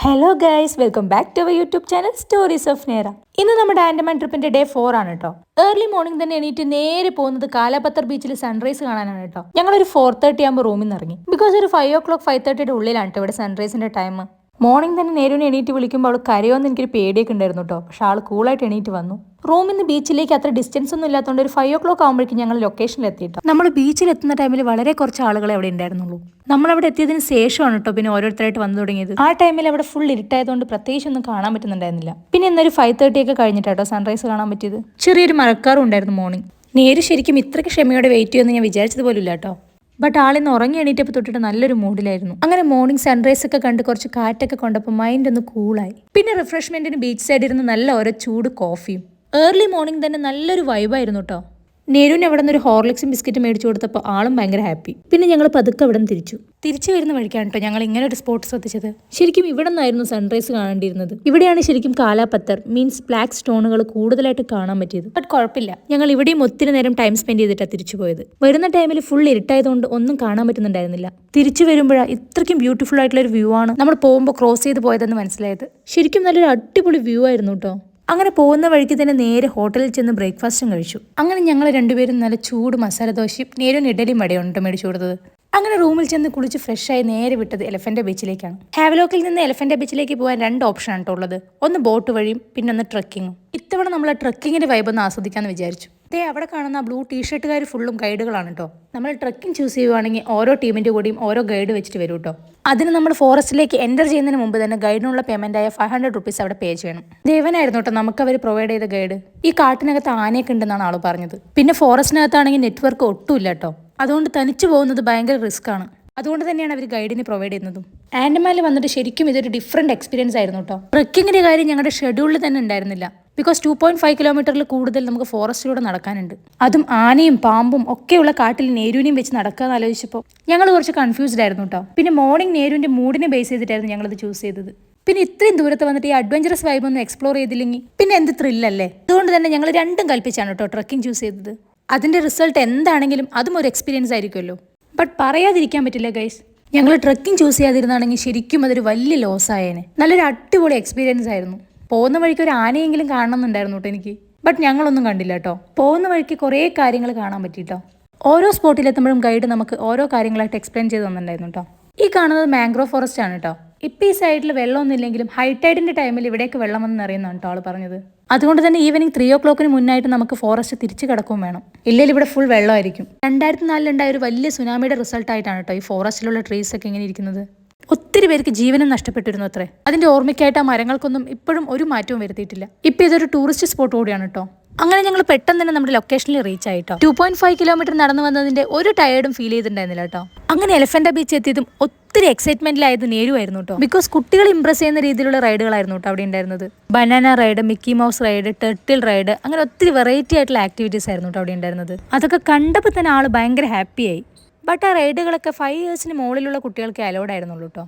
Hello guys, welcome back to our YouTube channel stories of Nera. ഇന്ന് നമ്മുടെ Andaman ട്രിപ്പിന്റെ day 4 ആണ് കേട്ടോ. ഏർലി മോർണിംഗ് തന്നെ എണീറ്റ് നേരെ പോകുന്നത് കാലാപത്തർ ബീച്ചിൽ സൺറൈസ് കാണാനാണ് കേട്ടോ. ഞങ്ങളൊരു 4:30 ആകുമ്പോൾ റൂമിൽ നിന്ന് ഇറങ്ങി. ബിക്കോസ് ഒരു 5 o'clock 5:30 ഉള്ളിലാണ് കേട്ടോ ഇവിടെ സൺറൈസിന്റെ ടൈം. മോർണിംഗ് തന്നെ നേരുവിനെ എണീറ്റ് വിളിക്കുമ്പോൾ അവൾ കരയോന്ന് എനിക്കൊരു പേടിയൊക്കെ ഉണ്ടായിരുന്നു കേട്ടോ. പക്ഷെ ആൾ കൂളായിട്ട് എണീറ്റ് വന്നു. റൂമിൽ നിന്ന് ബീച്ചിലേക്ക് അത്ര ഡിസ്റ്റൻസ് ഒന്നും ഇല്ലാത്തതുകൊണ്ട് ഒരു 5 o'clock ആകുമ്പോഴേക്കും ഞങ്ങൾ ലൊക്കേഷനിൽ എത്തിയിട്ടോ. നമ്മൾ ബീച്ചിൽ എത്തുന്ന ടൈമിൽ വളരെ കുറച്ച് ആളുകളെ അവിടെ ഉണ്ടായിരുന്നുള്ളൂ. നമ്മളവിടെ എത്തിയതിന് ശേഷമാണ് കേട്ടോ പിന്നെ ഓരോരുത്തരായിട്ട് വന്നു തുടങ്ങിയത്. ആ ടൈമിൽ അവിടെ ഫുൾ ഇരുട്ടായതുകൊണ്ട് പ്രത്യേകിച്ച് ഒന്നും കാണാൻ പറ്റുന്നുണ്ടായിരുന്നില്ല. പിന്നെ ഇന്നൊരു 5:30 ഒക്കെ കഴിഞ്ഞിട്ടോ സൺറൈസ് കാണാൻ പറ്റിയത്. ചെറിയൊരു മഴക്കാറും ഉണ്ടായിരുന്നു മോർണിംഗ്. നേര് ശരിക്കും ഇത്രയ്ക്ക് ക്ഷമയോടെ വെയിറ്റ് ചെയ്യുമെന്ന് ഞാൻ വിചാരിച്ചത് പോലും ഇല്ല കേട്ടോ. ബട്ട് ആളിന്ന് ഉറങ്ങി എണീറ്റപ്പോൾ തൊട്ടിട്ട് നല്ലൊരു മൂഡിലായിരുന്നു. അങ്ങനെ മോർണിംഗ് സൺറൈസ് ഒക്കെ കണ്ട് കുറച്ച് കാറ്റൊക്കെ കൊണ്ടപ്പോൾ മൈൻഡ് ഒന്ന് കൂളായി. പിന്നെ റിഫ്രഷ്മെന്റിന് ബീച്ച് സൈഡിൽ ഇരുന്ന് നല്ല ഓരോ ചൂട് കോഫിയും. ഏർലി മോർണിംഗ് തന്നെ നല്ലൊരു വൈബായിരുന്നു കേട്ടോ. നേരുവിന് അവിടെ നിന്ന് ഒരു ഹോർലിക്സും ബിസ്ക്കറ്റും മേടിച്ചു കൊടുത്തപ്പോൾ ആളും ഭയങ്കര ഹാപ്പി. പിന്നെ ഞങ്ങൾ പതുക്കെ അവിടെ നിന്ന് തിരിച്ചു വരുന്ന വഴിക്കാണ് കേട്ടോ ഞങ്ങൾ ഇങ്ങനെ ഒരു സ്പോട്ട് ശ്രദ്ധിച്ചത്. ശരിക്കും ഇവിടെ നിന്നായിരുന്നു സൺറൈസ് കാണേണ്ടിയിരുന്നത്. ഇവിടെയാണ് ശരിക്കും കാലാപത്തർ മീൻസ് ബ്ലാക്ക് സ്റ്റോണുകൾ കൂടുതലായിട്ട് കാണാൻ പറ്റിയത്. ബട്ട് കുഴപ്പമില്ല, ഞങ്ങൾ ഇവിടെയും ഒത്തിരി നേരം ടൈം സ്പെൻഡ് ചെയ്തിട്ടാണ് തിരിച്ചു പോയത്. വരുന്ന ടൈമിൽ ഫുൾ ഇരുട്ടായതുകൊണ്ട് ഒന്നും കാണാൻ പറ്റുന്നുണ്ടായിരുന്നില്ല. തിരിച്ചു വരുമ്പോഴാണ് ഇത്രയ്ക്കും ബ്യൂട്ടിഫുൾ ആയിട്ടുള്ള ഒരു വ്യൂ ആണ് നമ്മൾ പോകുമ്പോൾ ക്രോസ് ചെയ്ത് പോയതെന്ന് മനസ്സിലായത്. ശരിക്കും നല്ലൊരു അടിപൊളി വ്യൂ ആയിരുന്നു കേട്ടോ. അങ്ങനെ പോകുന്ന വഴിക്ക് തന്നെ നേരെ ഹോട്ടലിൽ ചെന്ന് ബ്രേക്ക്ഫാസ്റ്റും കഴിച്ചു. അങ്ങനെ ഞങ്ങൾ രണ്ടുപേരും നല്ല ചൂട് മസാല ദോശയും നേരും ഇഡലിയും വടയുണ്ട് മേടിച്ചു കൊടുത്തത്. അങ്ങനെ റൂമിൽ ചെന്ന് കുളിച്ച് ഫ്രഷായി നേരെ വിട്ടത് എലഫന്റ് ബീച്ചിലേക്കാണ്. ഹാവലോക്കിൽ നിന്ന് എലഫന്റ് ബീച്ചിലേക്ക് പോകാൻ 2 ഓപ്ഷനാണ് കേട്ടോ ഉള്ളത്. ഒന്ന് ബോട്ട് വഴിയും പിന്നെ ഒന്ന് ട്രക്കിങ്ങും. ഇത്തവണ നമ്മൾ ട്രക്കിങ്ങിന്റെ വൈബ് ഒന്ന് ആസ്വദിക്കാന്ന് വിചാരിച്ചു. അവിടെ കാണുന്ന ബ്ലൂ ടീഷർട്ടുകാർ ഫുള്ളും ഗൈഡുകളാണ് കേട്ടോ. നമ്മൾ ട്രക്കിംഗ് ചൂസ് ചെയ്യുവാണെങ്കിൽ ഓരോ ടീമിന്റെ കൂടിയും ഓരോ ഗൈഡ് വെച്ചിട്ട് വരും കേട്ടോ. അതിന് നമ്മൾ ഫോറസ്റ്റിലേക്ക് എൻ്റർ ചെയ്യുന്നതിന് മുമ്പ് തന്നെ ഗൈഡിനുള്ള പേയ്മെന്റായ 500 rupees അവിടെ പേ ചെയ്യണം. ദേവനായിരുന്നു കേട്ടോ നമുക്ക് അവർ പ്രൊവൈഡ് ചെയ്ത ഗൈഡ്. ഈ കാട്ടിനകത്ത് ആനയൊക്കെ ഉണ്ടെന്നാണ് ആൾ പറഞ്ഞത്. പിന്നെ ഫോറസ്റ്റിനകത്താണെങ്കിൽ നെറ്റ്വർക്ക് ഒട്ടുമില്ല കേട്ടോ. അതുകൊണ്ട് തനിച്ചു പോകുന്നത് ഭയങ്കര റിസ്ക് ആണ്. അതുകൊണ്ട് തന്നെയാണ് അവർ ഗൈഡിനെ പ്രൊവൈഡ് ചെയ്യുന്നതും. ആൻഡമാനിൽ വന്നിട്ട് ശരിക്കും ഇതൊരു ഡിഫറെന്റ് എക്സ്പീരിയൻസ് ആയിരുന്നു കേട്ടോ. ട്രക്കിങ്ങിന്റെ കാര്യം ഞങ്ങളുടെ ഷെഡ്യൂളിൽ തന്നെ ഉണ്ടായിരുന്നില്ല. ബിക്കോസ് 2.5 കിലോമീറ്ററിൽ കൂടുതൽ നമുക്ക് ഫോറസ്റ്റിലൂടെ നടക്കാനുണ്ട്. അതും ആനയും പാമ്പും ഒക്കെയുള്ള കാട്ടിൽ നേരുവിനെയും വെച്ച് നടക്കാന്ന് ആലോചിച്ചപ്പോൾ ഞങ്ങൾ കുറച്ച് കൺഫ്യൂസ്ഡ് ആയിരുന്നു കേട്ടോ. പിന്നെ മോർണിംഗ് നേരുവിന്റെ മൂഡിനെ ബേസ് ചെയ്തിട്ടായിരുന്നു ഞങ്ങളത് ചൂസ് ചെയ്തത്. പിന്നെ ഇത്രയും ദൂരത്ത് വന്നിട്ട് ഈ അഡ്വഞ്ചറസ് വൈബ് ഒന്നും എക്സ്പ്ലോർ ചെയ്തില്ലെങ്കിൽ പിന്നെ എന്ത് ത്രില്ലല്ലേ. അതുകൊണ്ട് തന്നെ ഞങ്ങൾ രണ്ടും കൽപ്പിച്ചാണ് കേട്ടോ ട്രക്കിംഗ് ചൂസ് ചെയ്തത്. അതിന്റെ റിസൾട്ട് എന്താണെങ്കിലും അതും ഒരു എക്സ്പീരിയൻസ് ആയിരിക്കുമല്ലോ. ബട്ട് പറയാതിരിക്കാൻ പറ്റില്ല ഗൈസ്, ഞങ്ങൾ ട്രക്കിംഗ് ചൂസ് ചെയ്യാതിരുന്നാണെങ്കിൽ ശരിക്കും അതൊരു വലിയ ലോസ് ആയേനെ. നല്ലൊരു അടിപൊളി എക്സ്പീരിയൻസ് ആയിരുന്നു. പോകുന്ന വഴിക്ക് ഒരു ആനയെങ്കിലും കാണണമെന്നുണ്ടായിരുന്നു കേട്ടോ എനിക്ക്. ബട്ട് ഞങ്ങളൊന്നും കണ്ടില്ല കേട്ടോ. പോകുന്ന വഴിക്ക് കുറേ കാര്യങ്ങൾ കാണാൻ പറ്റിട്ടോ. ഓരോ സ്പോട്ടിലെത്തുമ്പോഴും ഗൈഡ് നമുക്ക് ഓരോ കാര്യങ്ങളായിട്ട് എക്സ്പ്ലെയിൻ ചെയ്ത് തന്നിട്ടുണ്ടായിരുന്നു കേട്ടോ. ഈ കാണുന്നത് മാംഗ്രോവ് ഫോറസ്റ്റ് ആണ് കേട്ടോ. ഇപ്പം ഈ സൈഡിൽ വെള്ളമൊന്നും ഇല്ലെങ്കിലും ഹൈടൈഡിന്റെ ടൈമിൽ ഇവിടേക്ക് വെള്ളം വന്ന് നിറയുന്നതാണ് കേട്ടോ ആൾ പറഞ്ഞത്. അതുകൊണ്ട് തന്നെ ഈവനിങ് 3 o'clock മുന്നായിട്ട് നമുക്ക് ഫോറസ്റ്റ് തിരിച്ചു കിടക്കുകയും വേണം. ഇല്ലെങ്കിൽ ഇവിടെ ഫുൾ വെള്ളമായിരിക്കും. 2004 ഉണ്ടായ ഒരു വലിയ സുനാമിയുടെ റിസൾട്ടായിട്ടാണ് കേട്ടോ ഈ ഫോറസ്റ്റിലുള്ള ട്രീസ് ഒക്കെ ഇങ്ങനെ ഇരിക്കുന്നത്. ഒത്തിരി പേർക്ക് ജീവനും നഷ്ടപ്പെട്ടിരുന്നു അത്രേ. അതിന്റെ ഓർമ്മയ്ക്കായിട്ട് ആ മരങ്ങൾക്കൊന്നും ഇപ്പോഴും ഒരു മാറ്റവും വരുത്തിയിട്ടില്ല. ഇപ്പൊ ഇതൊരു ടൂറിസ്റ്റ് സ്പോട്ട് കൂടിയാണ് കേട്ടോ. അങ്ങനെ ഞങ്ങൾ പെട്ടെന്ന് തന്നെ നമ്മുടെ ലൊക്കേഷനിൽ റീച്ച് ആയിട്ടോ. 2.5 കിലോമീറ്റർ നടന്നു വന്നതിന്റെ ഒരു ടയേർഡും ഫീൽ ചെയ്തിട്ടുണ്ടായിരുന്നില്ല കേട്ടോ. അങ്ങനെ എലഫന്റ് ബീച്ച് എത്തിയതും ഒത്തിരി എക്സൈറ്റ്മെന്റിലായത് നേരുമായിരുന്നു കേട്ടോ. ബിക്കോസ് കുട്ടികൾ ഇംപ്രസ് ചെയ്യുന്ന രീതിയിലുള്ള റൈഡുകളായിരുന്നു കേട്ടോ അവിടെ ഉണ്ടായിരുന്നത്. Banana ride, Mickey mouse ride, turtle ride, അങ്ങനെ ഒത്തിരി വെറൈറ്റി ആയിട്ടുള്ള ആക്ടിവിറ്റീസ് ആയിരുന്നു കേട്ടോ അവിടെ ഉണ്ടായിരുന്നത്. അതൊക്കെ കണ്ടപ്പോൾ തന്നെ ആള് ഭയങ്കര ഹാപ്പിയായി. ബട്ട് ആ റൈഡുകളൊക്കെ 5 years മുകളിലുള്ള കുട്ടികൾക്ക് അലൗഡ് ആയിരുന്നുള്ളൂ കേട്ടോ.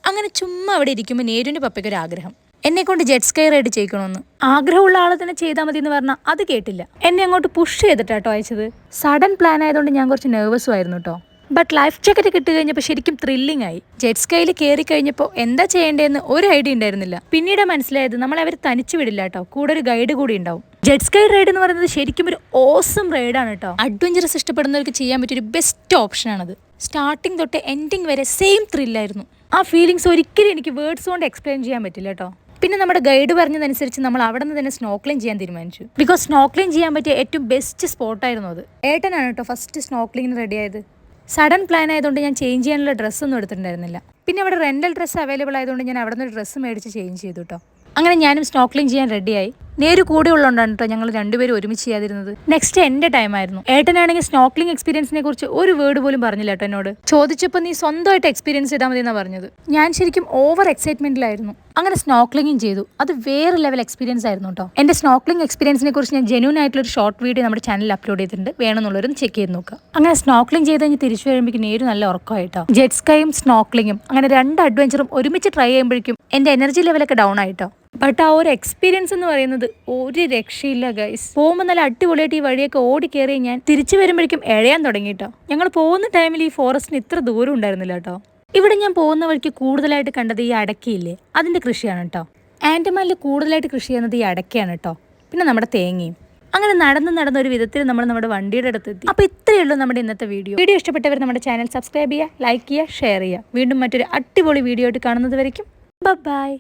അങ്ങനെ ചുമ്മാ അവിടെ ഇരിക്കുമ്പോൾ നേരുവിന്റെ പപ്പയ്ക്ക് ഒരു ആഗ്രഹം, എന്നെ കൊണ്ട് ജെറ്റ് സ്കൈ റൈഡ് ചെയ്യിക്കണമെന്ന്. ആഗ്രഹമുള്ള ആളെ തന്നെ ചെയ്താൽ മതി എന്ന് പറഞ്ഞാൽ അത് കേട്ടില്ല. എന്നെ അങ്ങോട്ട് പുഷ് ചെയ്തിട്ടാട്ടോ അയച്ചത്. സഡൻ പ്ലാൻ ആയതുകൊണ്ട് ഞാൻ കുറച്ച് നെർവസും ആയിരുന്നു കേട്ടോ. ബട്ട് ലൈഫ് ജാക്കറ്റ് കിട്ടി കഴിഞ്ഞപ്പോൾ ശരിക്കും ത്രില്ലിംഗ് ആയി. ജെറ്റ് സ്കൈയിൽ കയറി കഴിഞ്ഞപ്പോൾ എന്താ ചെയ്യേണ്ടതെന്ന് ഒരു ഐഡിയ ഉണ്ടായിരുന്നില്ല. പിന്നീട് മനസ്സിലായത് നമ്മളെ അവർ തനിച്ചു വിടില്ല കേട്ടോ, കൂടെ ഒരു ഗൈഡ് കൂടി ഉണ്ടാവും. ജെറ്റ് സ്കൈ റൈഡ് എന്ന് പറയുന്നത് ശരിക്കും ഒരു ഓസം റൈഡാണ് കേട്ടോ. അഡ്വഞ്ചറസ് ഇഷ്ടപ്പെടുന്നവർക്ക് ചെയ്യാൻ പറ്റിയൊരു ബെസ്റ്റ് ഓപ്ഷനാണത്. സ്റ്റാർട്ടിങ് തൊട്ട് എൻഡിങ് വരെ സെയിം ത്രില്ലായിരുന്നു. ആ ഫീലിങ്സ് ഒരിക്കലും എനിക്ക് വേർഡ്സ് കൊണ്ട് എക്സ്പ്ലെയിൻ ചെയ്യാൻ പറ്റില്ല കേട്ടോ. പിന്നെ നമ്മുടെ ഗൈഡ് പറഞ്ഞതനുസരിച്ച് നമ്മൾ അവിടെ നിന്ന് തന്നെ സ്നോക്ലിംഗ് ചെയ്യാൻ തീരുമാനിച്ചു. ബിക്കോസ് സ്നോക്ലിംഗ് ചെയ്യാൻ പറ്റിയ ഏറ്റവും ബെസ്റ്റ് സ്പോട്ടായിരുന്നു അത്. ഏട്ടനാണ് കേട്ടോ ഫസ്റ്റ് സ്നോക്ലിങ്ങിന് റെഡി ആയത്. സഡൻ പ്ലാൻ ആയതുകൊണ്ട് ഞാൻ ചേഞ്ച് ചെയ്യാനുള്ള ഡ്രസ്സൊന്നും എടുത്തിട്ടുണ്ടായിരുന്നില്ല. പിന്നെ അവിടെ റെൻ്റൽ ഡ്രസ്സ് അവൈലബിൾ ആയതുകൊണ്ട് ഞാൻ അവിടെ നിന്ന് ഒരു ഡ്രസ്സ് മേടിച്ച് ചേഞ്ച് ചെയ്തു കേട്ടോ. അങ്ങനെ ഞാനും സ്നോക്ലിംഗ് ചെയ്യാൻ റെഡിയായി. നേര് കൂടെ ഉള്ളതുകൊണ്ടാണ് കേട്ടോ ഞങ്ങൾ രണ്ടുപേരും ഒരുമിച്ച് ചെയ്യാതിരുന്നത്. നെക്സ്റ്റ് എൻ്റെ ടൈം ആയിരുന്നു. ഏട്ടനാണെങ്കിൽ സ്നോക്ലിംഗ് എക്സ്പീരിയൻസിനെ കുറിച്ച് ഒരു വേർഡ് പോലും പറഞ്ഞില്ല കേട്ടോ എന്നോട്. ചോദിച്ചപ്പോൾ നീ സ്വന്തമായിട്ട് എക്സ്പീരിയൻസ് ചെയ്താൽ മതി എന്നാണ് പറഞ്ഞത്. ഞാൻ ശരിക്കും ഓവർ എക്സൈറ്റ്മെന്റിലായിരുന്നു. അങ്ങനെ സ്നോക്ലിംഗും ചെയ്തു. അത് വേറെ ലെവൽ എക്സ്പീരിയൻസ് ആയിരുന്നു കേട്ടോ. എൻ്റെ സ്നോക്ലിംഗ് എക്സ്പീരിയൻസിനെ കുറിച്ച് ഞാൻ ജെന്യൂൻ ആയിട്ടുള്ള ഒരു ഷോർട്ട് വീഡിയോ നമ്മുടെ ചാനലിൽ അപ്ലോഡ് ചെയ്തിട്ടുണ്ട്. വേണമെന്നുള്ളവരും ചെക്ക് ചെയ്ത് നോക്കുക. അങ്ങനെ സ്നോക്ലിംഗ് ചെയ്ത് കഴിഞ്ഞ് തിരിച്ചു വരുമ്പോഴേക്കും നേരും നല്ല ഉറക്കമായിട്ടോ. ജെറ്റ് സ്കൈയും സ്നോക്ലിംഗും അങ്ങനെ 2 അഡ്വഞ്ചറും ഒരുമിച്ച് ട്രൈ ചെയ്യുമ്പോഴേക്കും എൻ്റെ എനർജി ലെവലൊക്കെ ഡൗൺ ആയിട്ടോ. ബട്ട് ആ ഒരു എക്സ്പീരിയൻസ് എന്ന് പറയുന്നത് ഒരു രക്ഷയില്ല ഗൈസ്. പോകുമ്പോൾ നല്ല അടിപൊളിയായിട്ട് ഈ വഴിയൊക്കെ ഓടി കയറി ഞാൻ തിരിച്ചു വരുമ്പോഴേക്കും എഴയാൻ തുടങ്ങിയിട്ടോ. ഞങ്ങൾ പോകുന്ന ടൈമിൽ ഈ ഫോറസ്റ്റിന് ഇത്ര ദൂരം ഉണ്ടായിരുന്നില്ല കേട്ടോ. ഇവിടെ ഞാൻ പോകുന്ന വഴിക്ക് കൂടുതലായിട്ട് കണ്ടത് ഈ അടക്കയില്ലേ, അതിന്റെ കൃഷിയാണ് കേട്ടോ. ആൻഡമാനിൽ കൂടുതലായിട്ട് കൃഷി ചെയ്യുന്നത് ഈ അടക്കയാണ് കേട്ടോ. പിന്നെ നമ്മുടെ തേങ്ങയും. അങ്ങനെ നടന്ന ഒരു വിധത്തിൽ നമ്മൾ നമ്മുടെ വണ്ടിയുടെ അടുത്തെത്തി. അപ്പോൾ ഇത്രയേ ഉള്ളൂ നമ്മുടെ ഇന്നത്തെ വീഡിയോ. ഇഷ്ടപ്പെട്ടവർ നമ്മുടെ ചാനൽ സബ്സ്ക്രൈബ് ചെയ്യുക, ലൈക്ക് ചെയ്യുക, ഷെയർ ചെയ്യുക. വീണ്ടും മറ്റൊരു അടിപൊളി വീഡിയോ ആയിട്ട് കാണുന്നത് വരയ്ക്കും ബൈ.